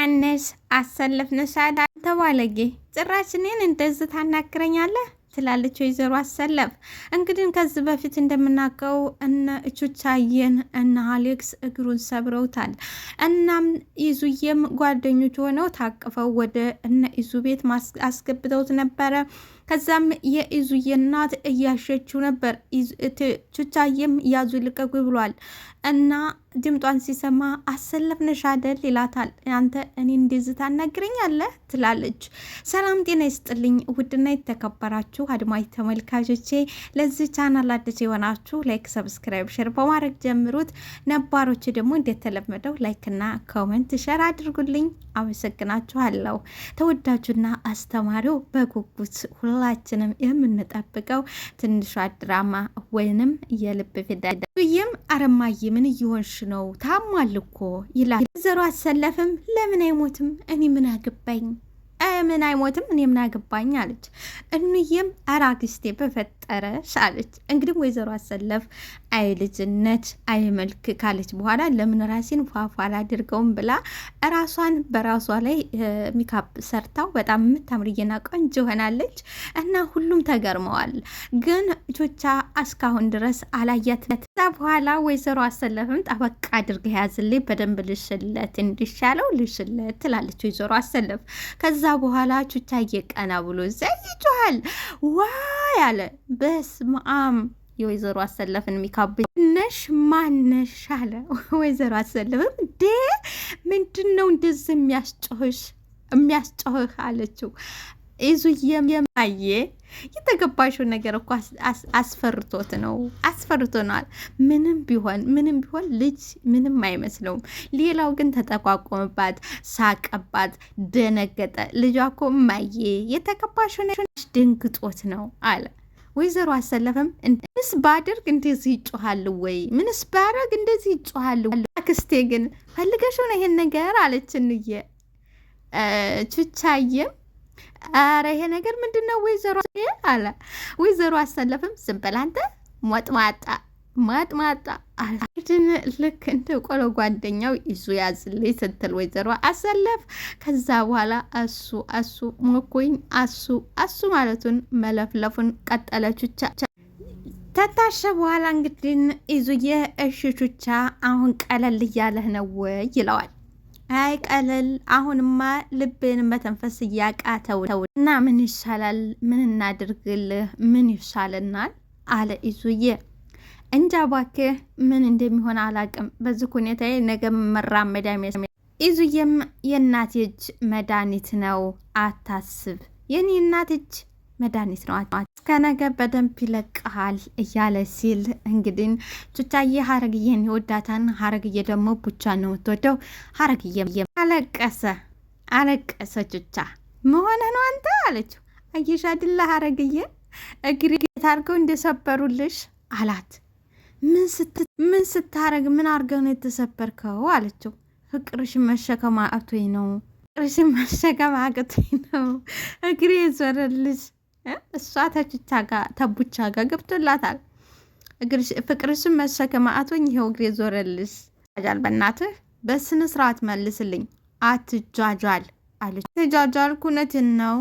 ማነሽ አሰለፍነሽ ተባለጌ ጭራሽ እኔን እንደዚህ ታናግረኛለህ ትላለች ወይዘሮ አሰለፍ። እንግዲህ ከዚህ በፊት እንደምናውቀው እነ ቹቻዬን እነ አሌክስ እግሩን ሰብረውታል። እናም ኢዙዬም ጓደኞች ሆነው ታቅፈው ወደ እነ ኢዙ ቤት አስገብተውት ነበረ። ከዛም የኢዙዬ እናት እያሸችው ነበር። ቹቻዬም ያዙ ልቀቁ ብሏል እና ድምጧን ሲሰማ አሰለፍነሽ አይደል ይላታል። አንተ እኔ እንደዚህ ታናግረኛለህ ትላለች። ሰላም ጤና ይስጥልኝ ውድና የተከበራችሁ አድማጭ ተመልካቾቼ፣ ለዚህ ቻናል አዲስ የሆናችሁ ላይክ፣ ሰብስክራይብ፣ ሼር በማድረግ ጀምሩት። ነባሮች ደግሞ እንደተለመደው ላይክና ኮሜንት ሼር አድርጉልኝ። አመሰግናችኋለሁ። ተወዳጁና አስተማሪው በጉጉት ሁላችንም የምንጠብቀው ትንሿ ድራማ ወይንም የልብ ፊደል ይም አረማዬ ምን እየሆንሽ ነው? ታሟል እኮ ይላል። ወይዘሮ አሰለፍም ለምን አይሞትም? እኔ ምን አገባኝ? ምን አይሞትም? እኔ ምን አገባኝ አለች። እንዬም አራግስቴ በፈጠረሽ አለች። እንግዲህ ወይዘሮ አሰለፍ አይ ልጅነት አይ መልክ ካለች በኋላ ለምን ራሴን ፏፏ አላደርገውም ብላ ራሷን በራሷ ላይ ሜካፕ ሰርታው በጣም የምታምርየና ቆንጆ ሆናለች። እና ሁሉም ተገርመዋል። ግን ቾቻ እስካሁን ድረስ አላያት። ከዛ በኋላ ወይዘሮ አሰለፍም ጠበቃ አድርገ ያዝልኝ በደንብ ልሽለት እንዲሻለው ልሽለት ትላለች ወይዘሮ አሰለፍ። ከዛ በኋላ ቹቻ እየቀና ብሎ ዘይጮሃል ዋ ያለ በስመ አብ የወይዘሮ አሰለፍን ሚካብ ነሽ ማነሽ አለ። ወይዘሮ አሰለፍም እንዴ ምንድነው እንደዚህ የሚያስጮህህ አለችው። ኢዙዬም የተገባሽው ነገር እኮ አስፈርቶናል። ምንም ቢሆን ልጅ ምንም አይመስለውም። ሌላው ግን ተጠቋቆመባት፣ ሳቀባት፣ ደነገጠ። ልጇ እኮ እማዬ የተገባሽው ነገር ድንግጦት ነው አለ። ወይዘሮ አሰለፍም ምንስ ባደርግ እንደዚህ ይጮሃል ወይ? ምንስ ባደርግ እንደዚህ ይጮሃል? አክስቴ ግን ፈልገሽ ነው ይሄን ነገር አለችንዬ። ቹቻዬም አረ ይሄ ነገር ምንድነው ወይዘሮ አለ። ወይዘሮ አሰለፍም ዝም በል አንተ ማጥማጣ አላድን ልክ እንደ ቆሎ ጓደኛው ይዙ ያዝልኝ ስትል ወይዘሮ አሰለፍ ከዛ በኋላ አሱ ሞኮኝ አሱ ማለቱን መለፍለፉን ቀጠለች። ተታሸ በኋላ እንግዲህ ይዙዬ እሺ ቹቻ አሁን ቀለል እያለህ ነው ወይ ይለዋል። አይ ቀለል አሁንማ ልቤን መተንፈስ እያቃተው እና ምን ይሻላል? ምን እናድርግልህ? ምን ይሻለናል? አለ ይዙዬ። እንጃ እባክህ ምን እንደሚሆን አላቅም። በዚህ ሁኔታ ነገ መራመድ አይመስልም። ይዙዬም የእናት እጅ መድኃኒት ነው አታስብ፣ የኔ እናት እጅ መድኃኒት ነው እስከ ነገ በደንብ ይለቅሃል እያለ ሲል እንግዲህ ቹቻዬ ሀረግዬን ይወዳታን። ሀረግዬ ደግሞ ቡቻ ነው የምትወደው። ሀረግዬ አለቀሰ። ቹቻ መሆነ ነው አንተ አለችው። አየሽ አይደለ ሀረግዬ እግሪ ታርገው እንደሰበሩልሽ አላት። ምን ስታረግ ምን አርገው ነው የተሰበርከው አለችው። ፍቅርሽ መሸከም አቅቶኝ ነው እግሬ የዞረልሽ። እሷ ተቡቻ ጋር ገብቶላታል። ፍቅርሽን መሸከም አቅቶኝ ይኸው እግሬ ዞረልሽ። ጃል በእናትህ በስነ ስርዓት መልስልኝ፣ አትጃጃል አለች። ተጃጃልኩ እውነትን ነው።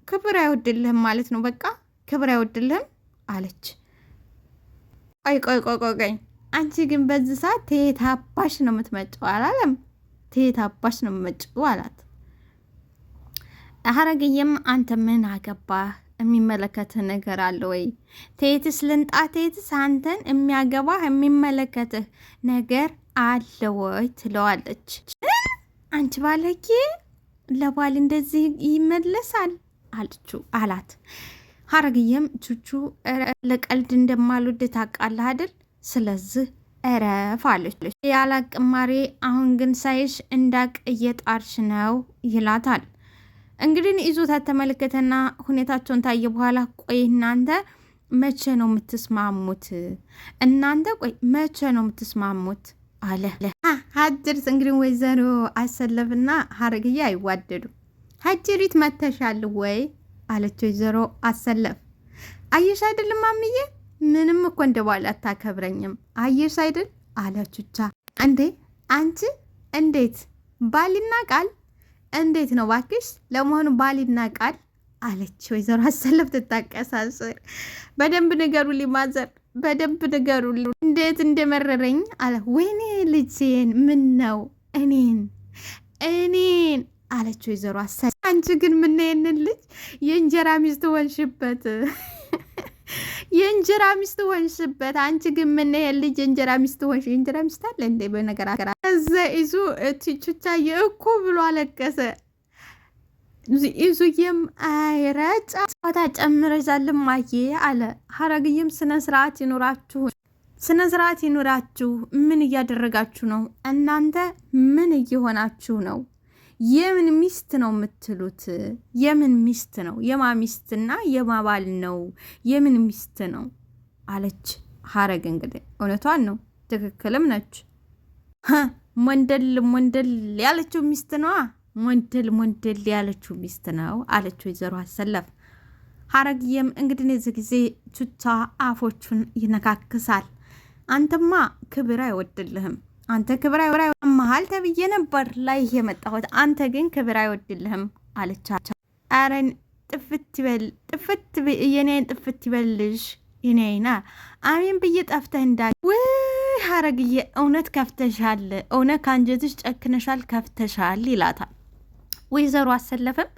ክብር አይወድልህም ማለት ነው። በቃ ክብር አይወድልህም አለች። ቆይ አንቺ ግን በዚህ ሰዓት ተየት አባሽ ነው የምትመጪው አላለም? ተየት አባሽ ነው የምትመጪው አላት። ሀረግዬም አንተ ምን አገባህ? የሚመለከትህ ነገር አለ ወይ? ተየትስ ልንጣ? ተየትስ አንተን የሚያገባህ የሚመለከትህ ነገር አለ ወይ ትለዋለች። አንቺ ባለጌ ለባል እንደዚህ ይመለሳል አላት። ሀረግዬም ቹቹ ለቀልድ እንደማልወድ ታውቃለህ አይደል? ስለዚህ እረፍ አለች። ያላቅማሬ አሁን ግን ሳይሽ እንዳቅ እየጣርሽ ነው ይላታል። እንግዲህ ይዞታ ተመለከተና ሁኔታቸውን ታየ በኋላ ቆይ እናንተ መቼ ነው የምትስማሙት? አለ ሀጅርት። እንግዲህ ወይዘሮ አሰለፍና ሀረግዬ አይዋደዱ። ሀጅሪት መተሻል ወይ አለች ወይዘሮ አሰለፍ። አየሽ አይደለም ማምዬ ምንም እኮ እንደ ባል አታከብረኝም አየሽ አይደል አለችቻ። እንዴ አንቺ እንዴት ባልና ቃል እንዴት ነው ባክሽ? ለመሆኑ ባል ይናቃል አለች ወይዘሮ አሰለፍ ትታቀሳሰር። በደንብ ንገሩልኝ ማዘር፣ በደንብ ንገሩልኝ እንዴት እንደመረረኝ አለ። ወይኔ ልጄን ምን ነው እኔን አለች ወይዘሮ አሰለፍ። አንቺ ግን ምን ይሄንን ልጅ የእንጀራ ሚስት ሆንሽበት የእንጀራ ሚስት ሆንሽበት። አንቺ ግን ምን ይሄን ልጅ የእንጀራ ሚስት ሆንሽ። የእንጀራ ሚስት አለ እንዴ? በነገር እዛ ይዙ ቹቻዬ እኮ ብሎ አለቀሰ። ይዙዬም አይረጫ ጫታ ጨምረሻልም ማዬ አለ። ሀረግዬም ስነ ስርዓት ይኑራችሁ። ምን እያደረጋችሁ ነው እናንተ? ምን እየሆናችሁ ነው? የምን ሚስት ነው የምትሉት? የምን ሚስት ነው? የማ ሚስትና የማ ባል ነው? የምን ሚስት ነው አለች ሀረግ። እንግዲህ እውነቷን ነው፣ ትክክልም ነች። ሞንደል ያለችው ሚስት ነዋ። ሞንደል ያለችው ሚስት ነው አለች ወይዘሮ አሰለፍ። ሀረግዬም እንግዲህ እዚህ ጊዜ ቹቻ አፎቹን ይነካክሳል። አንተማ ክብር አይወድልህም፣ አንተ ክብር መሀል ተብዬ ነበር ላይ የመጣሁት፣ አንተ ግን ክብር አይወድልህም አለቻቸው። አረን ጥፍት የኔን ጥፍት ይበልሽ የኔና አሜን ብዬ ጠፍተህ ውይ ሀረግዬ እውነት ከፍተሻል፣ እውነት ከአንጀትሽ ጨክነሻል፣ ከፍተሻል ይላታል። ወይዘሮ አሰለፍም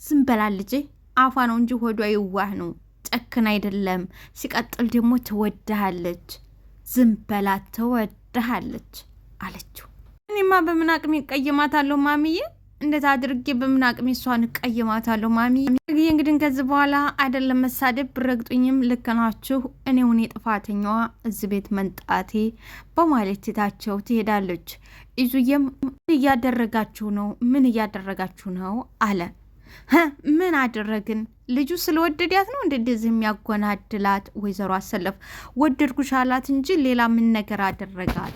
ዝም በላ ልጄ፣ አፏ ነው እንጂ ሆዷ ይዋህ ነው፣ ጨክን አይደለም። ሲቀጥል ደግሞ ትወድሃለች፣ ዝም በላ ትወድሃለች አለችው። እኔማ በምን አቅሜ እቀይማታለሁ ማሚዬ? እንዴት አድርጌ በምን አቅሜ እሷን እቀይማታለሁ ማሚዬ? እንግዲህ ከዚህ በኋላ አይደለም መሳደብ፣ ብረግጡኝም ልክ ናችሁ፣ እኔ ጥፋተኛዋ እዚህ ቤት መንጣቴ በማለት ትታቸው ትሄዳለች። ይዙዬም ምን እያደረጋችሁ ነው አለ። ምን አደረግን? ልጁ ስለወደዳት ነው እንደዚህ የሚያጎናድላት? ወይዘሮ አሰለፍ ወደድኩሽ አላት እንጂ ሌላ ምን ነገር አደረጋት?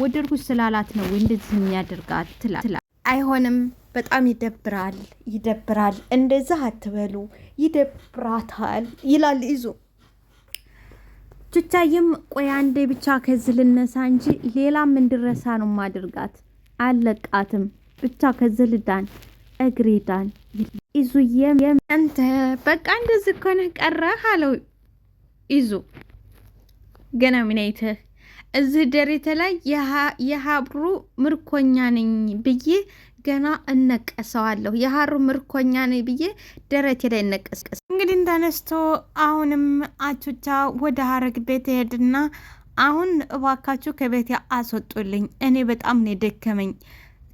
ወደድኩሽ ስላላት ነው እንደዚህ የሚያደርጋት ትላል። አይሆንም፣ በጣም ይደብራል፣ እንደዛ አትበሉ፣ ይደብራታል ይላል ይዙ። ቹቻዬም ቆይ አንዴ ብቻ ከዚህ ልነሳ እንጂ ሌላም እንድረሳ ነው ማድርጋት፣ አለቃትም ብቻ ከዚህ ልዳን እግሬ ዳን። ይዙዬም አንተ በቃ እንደዚህ እኮ ነህ ቀረህ አለው ይዙ። ገና ምን አይተህ እዚህ ደረቴ ላይ የሀብሩ ምርኮኛ ነኝ ብዬ ገና እነቀሰዋለሁ። የሀሩ ምርኮኛ ነኝ ብዬ ደረቴ ላይ እነቀስቀስ። እንግዲህ እንዳነስቶ አሁንም አቹቻ ወደ ሀረግ ቤት ሄድና አሁን እባካችሁ ከቤቴ አስወጡልኝ፣ እኔ በጣም ነው የደከመኝ፣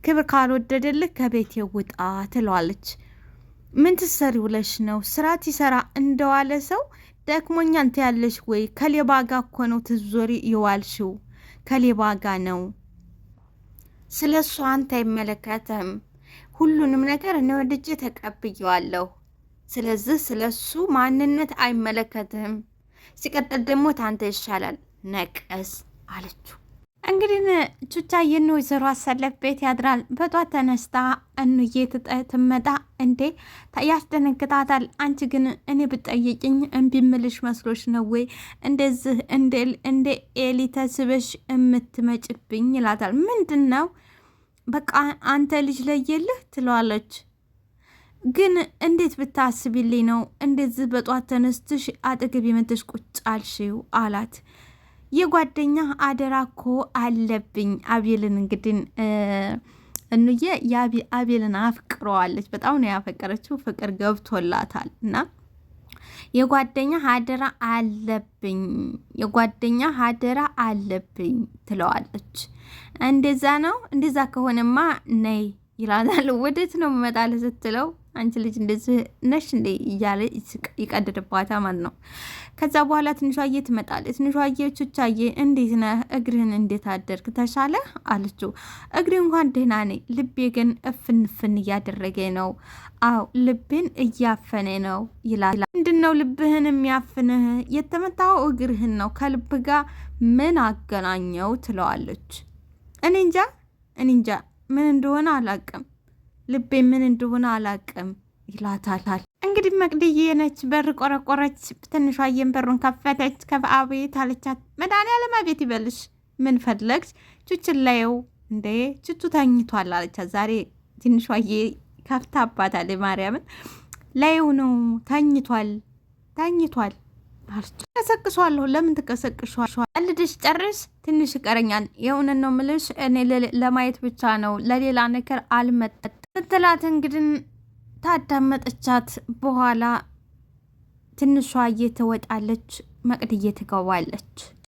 ክብር ካልወደደልህ ከቤቴ ውጣ ትለዋለች። ምን ትሰሪ ውለሽ ነው? ስራት ይሰራ እንደዋለ ሰው ደክሞኛ እንት ያለሽ ወይ? ከሌባ ጋ እኮ ነው ትዞሪ ይዋልሽው፣ ከሌባ ጋ ነው። ስለ እሱ አንተ አይመለከትም። ሁሉንም ነገር እኔ ወድጄ ተቀብየዋለሁ። ስለዚህ ስለ እሱ ማንነት አይመለከትም። ሲቀጥል ደግሞ ታንተ ይሻላል ነቀስ አለችው። እንግዲህ ቹቻዬን ወይዘሮ አሰለፍ ቤት ያድራል። በጧት ተነስታ እኑዬ ትመጣ እንዴ ያስደነግጣታል። አንቺ ግን እኔ ብጠይቅኝ እምቢ እምልሽ መስሎሽ ነው ወይ እንደዚህ እንደ ኤሊ ተስበሽ የምትመጭብኝ ይላታል። ምንድን ነው በቃ አንተ ልጅ ለየልህ ትለዋለች። ግን እንዴት ብታስቢልኝ ነው እንደዚህ በጧት ተነስትሽ አጠገብ የመተሽ ቁጭ አልሽው አላት። የጓደኛ አደራ እኮ አለብኝ። አቤልን እንግዲህ እኑዬ አቤልን አፍቅረዋለች። በጣም ነው ያፈቀረችው፣ ፍቅር ገብቶላታል። እና የጓደኛ አደራ አለብኝ ትለዋለች። እንደዛ ነው፣ እንደዛ ከሆነማ ነይ ይላታል። ወዴት ነው መጣለ ስትለው አንቺ ልጅ እንደዚህ ነሽ እንዴ እያለ ይቀድድባታ ማለት ነው። ከዛ በኋላ ትንሿዬ ትመጣለች። ትንሿዬ ቹቻዬ እንዴት ነህ? እግርህን እንዴት አደርግ? ተሻለ አለችው። እግሬ እንኳን ደህና ነኝ፣ ልቤ ግን እፍንፍን እያደረገ ነው። አዎ ልቤን እያፈነ ነው ይላል። ምንድን ነው ልብህን የሚያፍንህ? የተመታው እግርህን ነው፣ ከልብ ጋር ምን አገናኘው ትለዋለች። እኔ እንጃ ምን እንደሆነ አላቅም፣ ልቤ ምን እንደሆነ አላቅም ይላታል። እንግዲህ መቅድዬ ነች። በር ቆረቆረች። ትንሿዬን በሩን ከፈተች። ከአቤት አለቻት። መድኃኒዓለም አቤት ይበልሽ፣ ምን ፈለግሽ? ቹችን ላየው እንዴ ቹቹ ተኝቷል አለቻት። ዛሬ ትንሿዬ ከፍታባታለች። ማርያምን ላይው ነው ተኝቷል ቀሰቅሷለሁ። ለምን ትቀሰቅሿል? ቀልድሽ ጨርስ፣ ትንሽ ይቀረኛል። የእውነት ነው ምልሽ፣ እኔ ለማየት ብቻ ነው ለሌላ ነገር አልመጠጥ ስትላት እንግዲህ ታዳመጠቻት በኋላ ትንሿ እየተወጣለች መቅድዬ ትገባለች።